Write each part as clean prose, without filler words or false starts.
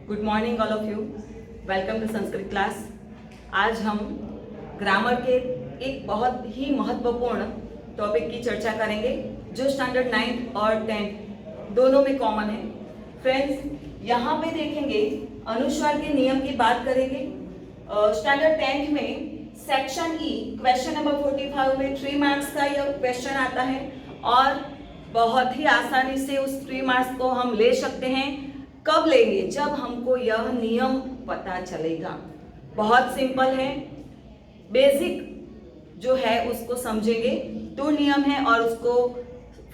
Good morning all of you. Welcome to Sanskrit class. आज हम grammar के एक बहुत ही महत्वपूर्ण टॉपिक की चर्चा करेंगे जो स्टैंडर्ड 9 और 10 दोनों में कॉमन है। फ्रेंड्स, यहाँ पे देखेंगे अनुस्वार के नियम की बात करेंगे। स्टैंडर्ड 10 में सेक्शन ई क्वेश्चन नंबर 45 में 3 मार्क्स का यह क्वेश्चन आता है और बहुत ही आसानी से उस 3 मार्क्स को हम ले सकते हैं। कब लेंगे? जब हमको यह नियम पता चलेगा। बहुत सिंपल है, बेसिक जो है उसको समझेंगे। 2 नियम है और उसको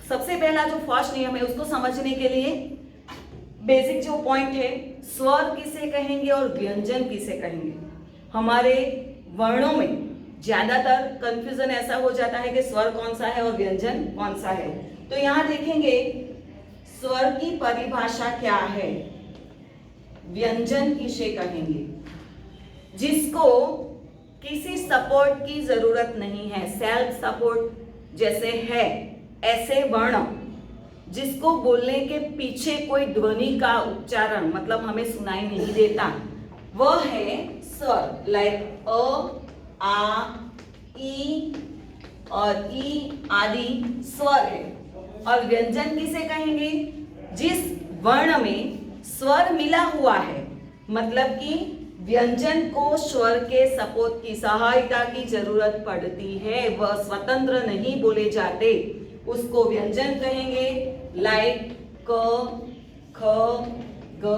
सबसे पहला जो फर्स्ट नियम है उसको समझने के लिए बेसिक जो पॉइंट है, स्वर किसे कहेंगे और व्यंजन किसे कहेंगे। हमारे वर्णों में ज्यादातर कंफ्यूजन ऐसा हो जाता है कि स्वर कौन सा है और व्यंजन कौन सा है। तो यहाँ देखेंगे स्वर की परिभाषा क्या है, व्यंजन किसे कहेंगे। जिसको किसी सपोर्ट की जरूरत नहीं है, सेल्फ सपोर्ट जैसे है ऐसे वर्ण, जिसको बोलने के पीछे कोई ध्वनि का उच्चारण मतलब हमें सुनाई नहीं देता, वह है स्वर। लाइक अ, आ, ई और ई आदि स्वर है। और व्यंजन किसे कहेंगे? जिस वर्ण में स्वर मिला हुआ है, मतलब कि व्यंजन को स्वर के सपोर्ट की सहायता की जरूरत पड़ती है, वह स्वतंत्र नहीं बोले जाते, उसको व्यंजन कहेंगे। लाइक क, ख, ग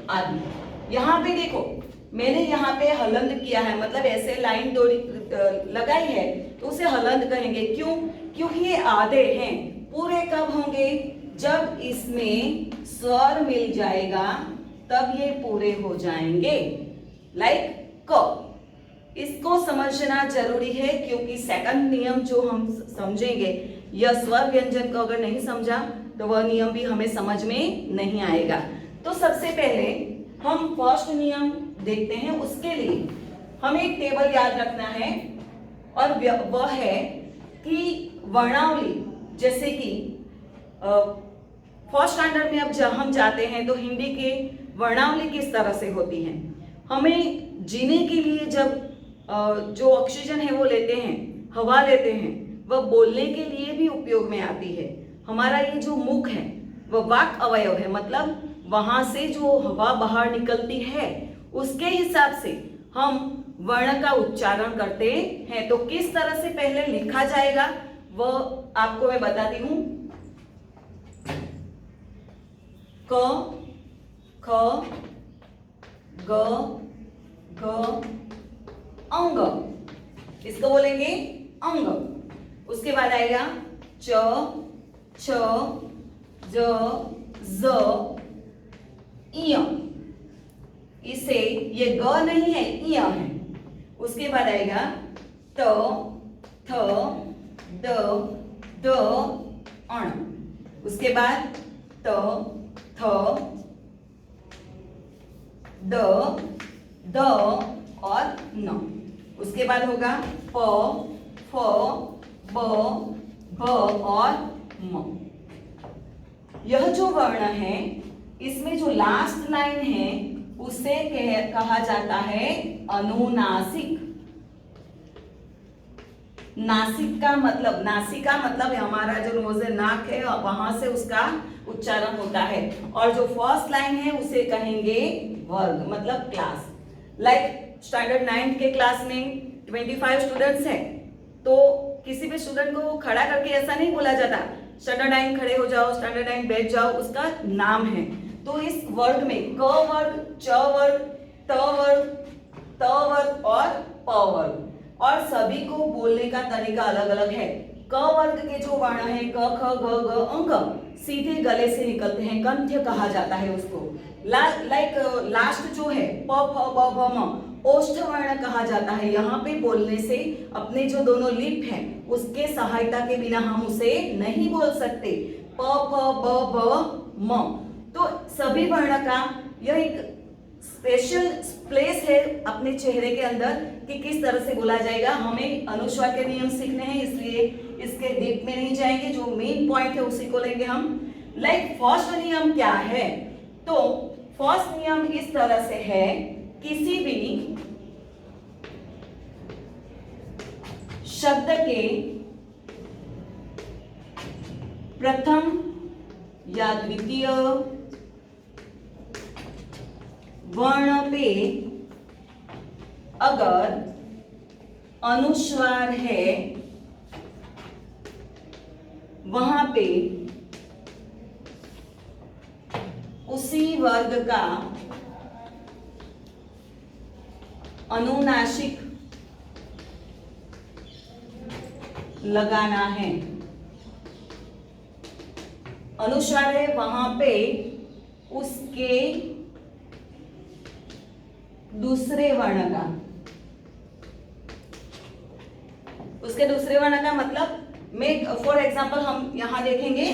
आदि। यहाँ पे देखो, मैंने यहाँ पे हलंत किया है, मतलब ऐसे लाइन लगाई है तो उसे हलंत कहेंगे। क्यों? क्योंकि ये आधे हैं। पूरे कब होंगे? जब इसमें स्वर मिल जाएगा तब ये पूरे हो जाएंगे। लाइक क, इसको समझना जरूरी है क्योंकि सेकंड नियम जो हम समझेंगे, यह स्वर व्यंजन को अगर नहीं समझा तो वह नियम भी हमें समझ में नहीं आएगा। तो सबसे पहले हम फर्स्ट नियम देखते हैं। उसके लिए हमें एक टेबल याद रखना है और वह है कि वर्णावली, जैसे कि फर्स्ट स्टैंडर्ड में अब जब हम जाते हैं तो हिंदी के वर्णावली किस तरह से होती है। हमें जीने के लिए जब जो ऑक्सीजन है वो लेते हैं, हवा लेते हैं, वह बोलने के लिए भी उपयोग में आती है। हमारा ये जो मुख है वह वाक् अवयव है, मतलब वहां से जो हवा बाहर निकलती है उसके हिसाब से हम वर्ण का उच्चारण करते हैं। तो किस तरह से पहले लिखा जाएगा वह आपको मैं बताती हूं। क, ख, ग, घ, अंग, इसको बोलेंगे अंग। उसके बाद आएगा च, छ, ज, ज, इय। इसे ये ग नहीं है, इय है। उसके बाद आएगा त, थ, द, द, अण। उसके बाद त, थ, द, द और न। उसके बाद होगा प, फ, ब, भ और म। यह जो वर्ण है इसमें जो लास्ट लाइन है उसे कहा जाता है अनुनासिक। नासिक का मतलब, नासिका मतलब हमारा जो नोज है, नाक है, वहां से उसका उच्चारण होता है। और जो फर्स्ट लाइन है उसे कहेंगे वर्ग, मतलब क्लास। लाइक स्टैंडर्ड 9 के क्लास में 25 स्टूडेंट्स हैं, तो किसी भी स्टूडेंट को खड़ा करके ऐसा नहीं बोला जाता स्टैंडर्ड 9 खड़े हो जाओ, स्टैंडर्ड 9 बैठ जाओ, उसका नाम है। तो इस वर्ग में क वर्ग, च वर्ग, त वर्ग, त वर्ग और प वर्ग, और सभी को बोलने का तरीका अलग अलग है। क वर्ग के जो वर्ण है क, ख, ग, घ, अंग सीधे गले से निकलते हैं, कंठ्य कहा जाता है उसको। लाइक लास्ट जो है प, फ, ब, भ, म, ओष्ठ वर्ण कहा जाता है। यहाँ पे बोलने से अपने जो दोनों लिप हैं उसके सहायता के बिना हम उसे नहीं बोल सकते। प, फ, ब, भ, म। तो सभी वर्ण का यह एक स्पेशल प्लेस है अपने चेहरे के अंदर कि किस तरह से बोला जाएगा। हमें अनुस्वार के नियम सीखने हैं, इसलिए इसके डीप में नहीं जाएंगे, जो मेन पॉइंट है उसी को लेंगे हम। लाइक फर्स्ट नियम क्या है? तो फर्स्ट नियम इस तरह से है, किसी भी शब्द के प्रथम या द्वितीय वर्ण पे अगर अनुस्वार है वहां पे उसी वर्ग का अनुनासिक लगाना है। अनुस्वार है वहां पे उसके दूसरे वर्ण का, उसके दूसरे वर्ण का मतलब मैं फॉर एग्जाम्पल हम यहां देखेंगे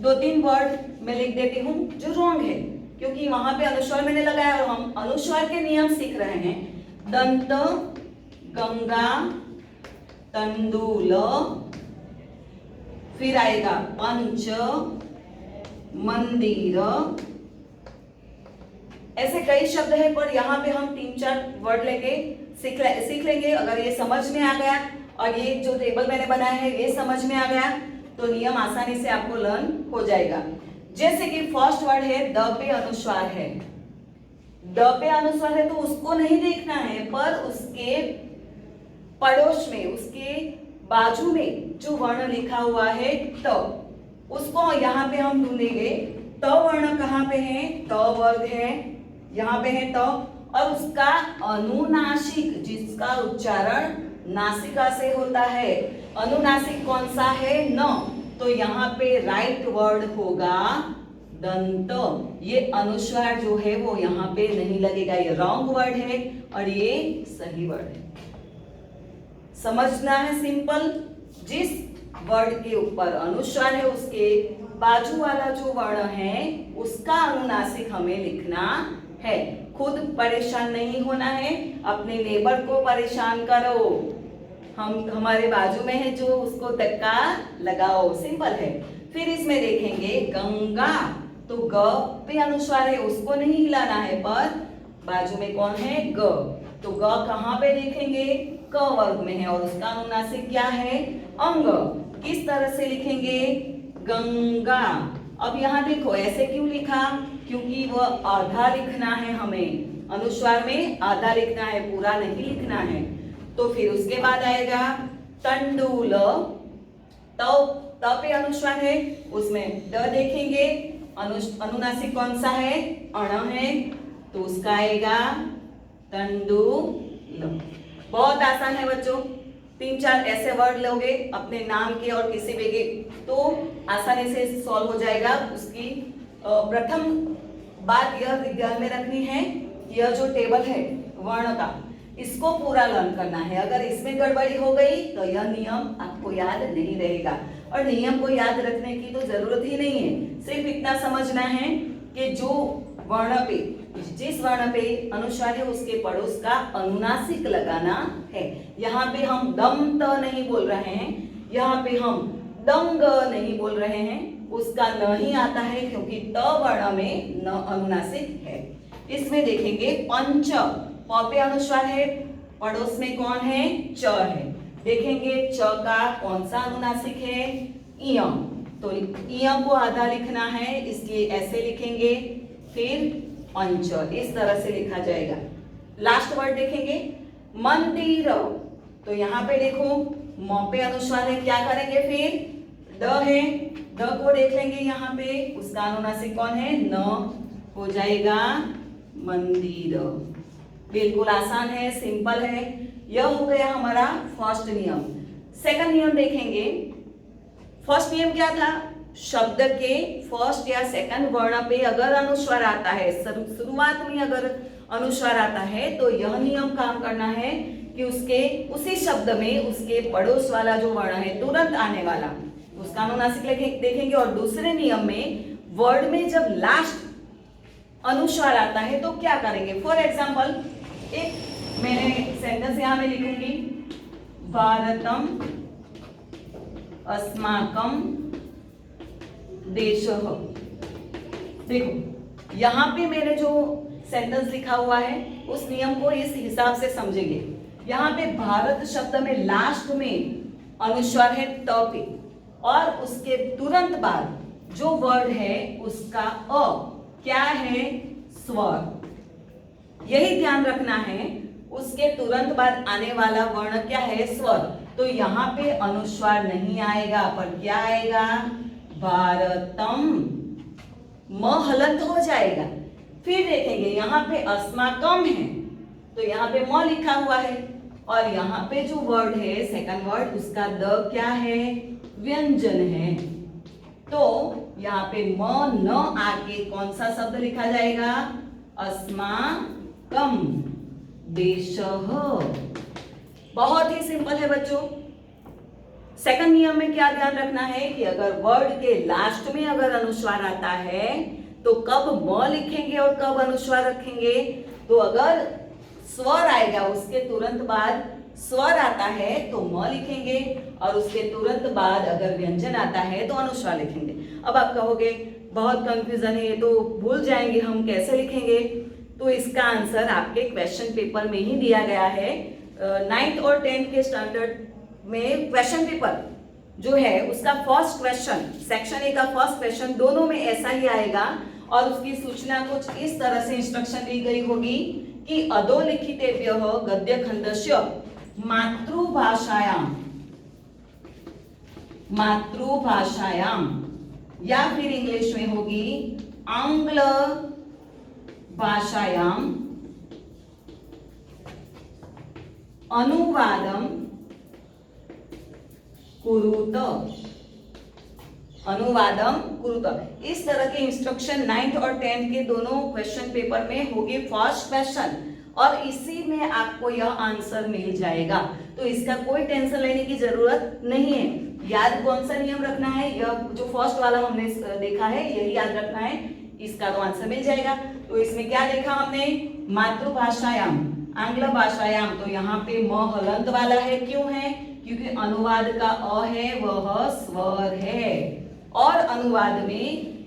2-3 वर्ड मैं लिख देती हूं जो रॉन्ग है, क्योंकि वहां पे अनुस्वार मैंने लगाया और हम अनुस्वार के नियम सीख रहे हैं। दंत, गंगा, तंदूल, फिर आएगा पंच, मंदिर, ऐसे कई शब्द है, पर यहाँ पे हम 3-4 वर्ड लेके सीख लेंगे। अगर ये समझ में आ गया और ये जो टेबल मैंने बनाया है ये समझ में आ गया तो नियम आसानी से आपको लर्न हो जाएगा। जैसे कि फर्स्ट वर्ड है द पे अनुस्वार है, द पे अनुस्वार है तो उसको नहीं देखना है, पर उसके पड़ोस में, उसके बाजू में जो वर्ण लिखा हुआ है त, उसको यहाँ पे हम ढूंढेंगे। त वर्ण कहाँ पे है? त वर्ग है, यहाँ पे है त, और उसका अनुनासिक जिसका उच्चारण नासिका से होता है, अनुनासिक कौन सा है? न। तो यहाँ पे राइट वर्ड होगा दंत। ये अनुस्वार जो है वो यहाँ पे नहीं लगेगा, ये रॉन्ग वर्ड है और ये सही वर्ड है। समझना है सिंपल। जिस वर्ड के ऊपर अनुस्वार है उसके बाजू वाला जो वर्ण है उसका अनुनासिक हमें लिखना है। खुद परेशान नहीं होना है, अपने नेबर को परेशान करो। हमारे बाजू में है जो उसको धक्का लगाओ, सिंपल है। फिर इसमें देखेंगे गंगा, तो ग पे अनुस्वार है उसको नहीं हिलाना है, पर बाजू में कौन है? ग। तो ग कहाँ पे देखेंगे? क वर्ग में है और उसका अनुनासिक क्या है? अंग। किस तरह से लिखेंगे? गंगा। अब यहाँ देखो ऐसे क्यों लिखा? क्योंकि वह आधा लिखना है, हमें अनुस्वार में आधा लिखना है, पूरा नहीं लिखना है। तो फिर उसके बाद आएगा तंडुल, त पे अनुस्वार है उसमें ड देखेंगे, अनुनासिक कौन सा है? अण है, तो उसका आएगा तंडुल। बहुत आसान है बच्चों, 3-4 ऐसे वर्ड लोगे अपने नाम के और किसी भी के तो आसानी से सॉल्व हो जाएगा। उसकी प्रथम बात यह ध्यान में रखनी है, यह जो टेबल है वर्ण का इसको पूरा लर्न करना है। अगर इसमें गड़बड़ी हो गई तो यह नियम आपको याद नहीं रहेगा, और नियम को याद रखने की तो जरूरत ही नहीं है। सिर्फ इतना समझना है कि जो वर्ण पे, जिस वर्ण पे अनुस्वार है उसके पड़ोस का अनुनासिक लगाना है। यहाँ पे हम दम त नहीं बोल रहे हैं, यहाँ पे हम दंग नहीं बोल रहे हैं, उसका न ही आता है क्योंकि त वर्ण में न अनुनासिक है। इसमें देखेंगे पंच, प पे अनुस्वार है, पड़ोस में कौन है? च है। देखेंगे च का कौन सा अनुनासिक है? इय। तो इय को आधा लिखना है इसलिए ऐसे लिखेंगे, फिर पंच, इस तरह से लिखा जाएगा। लास्ट वर्ड देखेंगे मंदिर, तो यहाँ पे देखो म पे अनुस्वार है, क्या करेंगे? फिर ड है, ड को देख लेंगे, यहाँ पे उसका अनुनासिक कौन है? न, हो जाएगा मंदिर। बिल्कुल आसान है, सिंपल है। यह हो गया हमारा फर्स्ट नियम। सेकंड नियम देखेंगे। फर्स्ट नियम क्या था? शब्द के फर्स्ट या सेकंड वर्ण पे अगर अनुस्वार आता है, शुरुआत में अगर अनुस्वार आता है तो यह नियम काम करना है कि उसके उसी शब्द में उसके पड़ोस वाला जो वर्ण है तुरंत आने वाला उसका अनुनासिक देखेंगे। और दूसरे नियम में वर्ड में जब लास्ट अनुस्वार आता है तो क्या करेंगे? फॉर एग्जाम्पल एक मैंने सेंटेंस यहां में लिखूंगी, भारतम अस्माकं देशः। देखो यहाँ पे मैंने जो सेंटेंस लिखा हुआ है उस नियम को इस हिसाब से समझेंगे। यहाँ पे भारत शब्द में लास्ट में अनुस्वार है त पे, और उसके तुरंत बाद जो वर्ड है उसका अ क्या है, स्वर। यही ध्यान रखना है, उसके तुरंत बाद आने वाला वर्ण क्या है, स्वर। तो यहाँ पे अनुस्वार नहीं आएगा, पर क्या आएगा, भारतम, म हलंत हो जाएगा। फिर देखेंगे यहाँ पे अस्माकम है, तो यहाँ पे म लिखा हुआ है, और यहाँ पे जो वर्ड है सेकंड वर्ड उसका द क्या है, व्यंजन है। तो यहाँ पे म न आके कौन सा शब्द लिखा जाएगा, अस्माकम, देशः। बहुत ही सिंपल है बच्चों। सेकंड नियम में क्या ध्यान रखना है कि अगर वर्ड के लास्ट में अगर अनुस्वार आता है तो कब म लिखेंगे और कब अनुस्वार रखेंगे। तो अगर स्वर आएगा उसके तुरंत बाद स्वर आता है तो म लिखेंगे, और उसके तुरंत बाद अगर व्यंजन आता है तो अनुस्वार लिखेंगे। अब आप कहोगे बहुत कंफ्यूजन है, तो भूल जाएंगे हम कैसे लिखेंगे। तो इसका आंसर आपके क्वेश्चन पेपर में ही दिया गया है। 9th और 10th के स्टैंडर्ड में क्वेश्चन पेपर जो है उसका फर्स्ट क्वेश्चन, सेक्शन ए का फर्स्ट क्वेश्चन दोनों में ऐसा ही आएगा, और उसकी सूचना कुछ इस तरह से इंस्ट्रक्शन दी गई होगी कि अधोलिखितेभ्यः गद्यखंडस्य मातृभाषायाम, या फिर इंग्लिश में होगी आंग्ल भाषायाम अनुवादम कुरुत, अनुवादम कुरुत। इस तरह के इंस्ट्रक्शन 9th और 10th के दोनों क्वेश्चन पेपर में होगी फर्स्ट क्वेश्चन, और इसी में आपको यह आंसर मिल जाएगा। तो इसका कोई टेंशन लेने की जरूरत नहीं है। याद कौन सा नियम रखना है, यह जो फर्स्ट वाला हमने देखा है यही याद रखना है, इसका तो आंसर मिल जाएगा। तो इसमें क्या देखा हमने, मातृभाषायाम, आंग्ल भाषायाम, तो यहाँ पे म हलंत वाला है, क्यों है, क्योंकि अनुवाद का अ है वह स्वर है, और अनुवाद में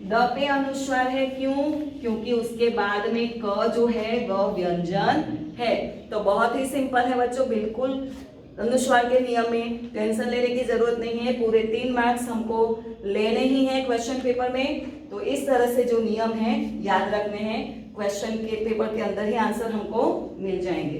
द पे अनुस्वार है, क्यों, क्योंकि उसके बाद में क जो है वह व्यंजन है। तो बहुत ही सिंपल है बच्चों, बिल्कुल अनुस्वार के नियम में टेंशन लेने की जरूरत नहीं है। पूरे 3 मार्क्स हमको लेने ही है क्वेश्चन पेपर में। तो इस तरह से जो नियम है याद रखने हैं, क्वेश्चन के पेपर के अंदर ही आंसर हमको मिल जाएंगे।